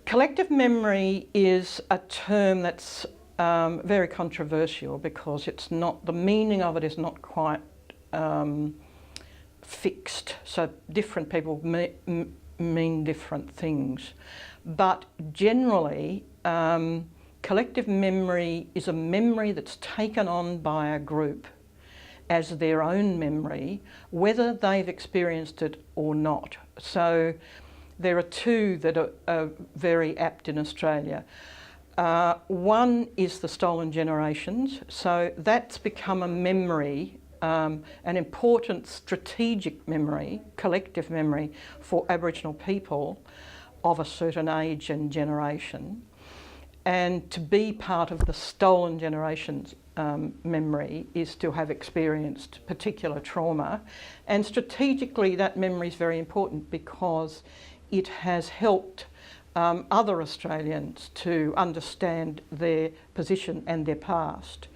Collective memory is a term that's very controversial because it's not, the meaning of it is not quite fixed. So different people mean different things. But generally, collective memory is a memory that's taken on by a group as their own memory, whether they've experienced it or not. So there are two that are very apt in Australia. One is the stolen generations. So that's become a memory, an important strategic memory, collective memory for Aboriginal people of a certain age and generation. And to be part of the stolen generations memory is to have experienced particular trauma. And strategically that memory is very important because it has helped other Australians to understand their position and their past.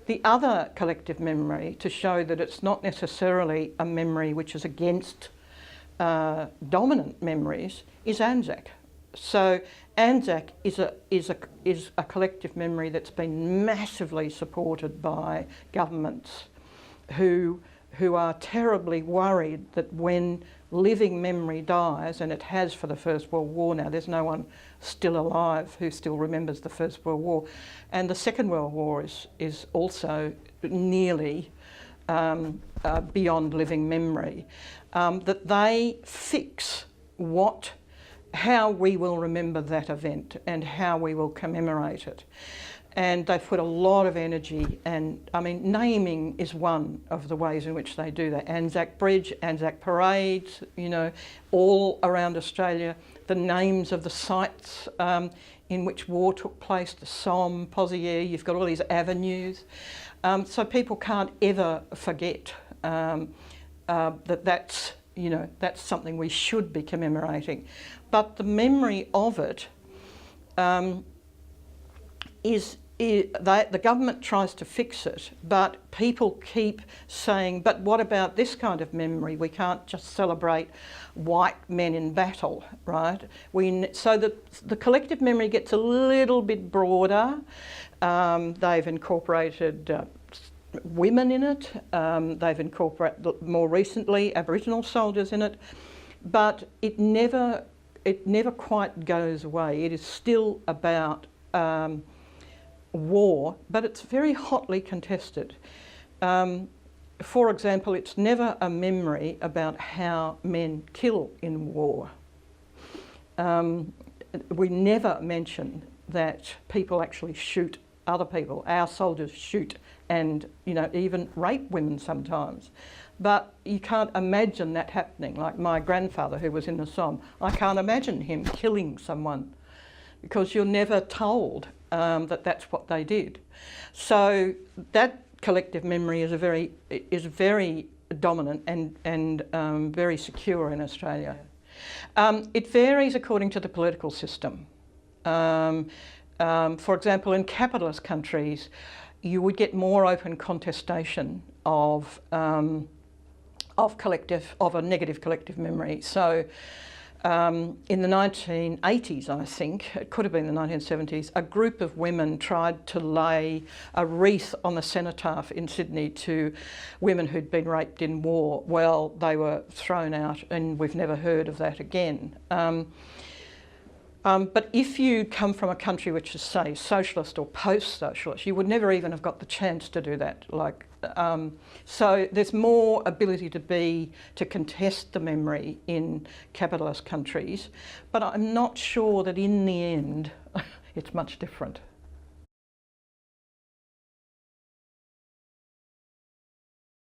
The other collective memory, to show that it's not necessarily a memory which is against dominant memories, is Anzac. So Anzac is a collective memory that's been massively supported by governments who are terribly worried that when living memory dies, and it has for the First World War now, there's no one still alive who still remembers the First World War, and the Second World War is also nearly beyond living memory, that they fix how we will remember that event and how we will commemorate it. And they've put a lot of energy, and I mean, naming is one of the ways in which they do that. Anzac Bridge, Anzac parades, you know, all around Australia, the names of the sites in which war took place, the Somme, Pozières, you've got all these avenues. So people can't ever forget that's something we should be commemorating. But the memory of it the government tries to fix it, but people keep saying, but what about this kind of memory? We can't just celebrate white men in battle, right? So the collective memory gets a little bit broader. They've incorporated women in it. They've incorporated, more recently, Aboriginal soldiers in it. But it never quite goes away. It is still about war, but it's very hotly contested. For example, it's never a memory about how men kill in war. We never mention that people actually shoot other people. Our soldiers shoot and, you know, even rape women sometimes. But you can't imagine that happening. Like my grandfather, who was in the Somme, I can't imagine him killing someone because you're never told that that's what they did. So that collective memory is very dominant and very secure in Australia. It varies according to the political system. For example, in capitalist countries, you would get more open contestation of a negative collective memory. So in the 1980s, I think, it could have been the 1970s, a group of women tried to lay a wreath on the cenotaph in Sydney to women who'd been raped in war. Well, they were thrown out and we've never heard of that again. But if you come from a country which is, say, socialist or post-socialist, you would never even have got the chance to do that. So there's more ability to contest the memory in capitalist countries, but I'm not sure that in the end it's much different.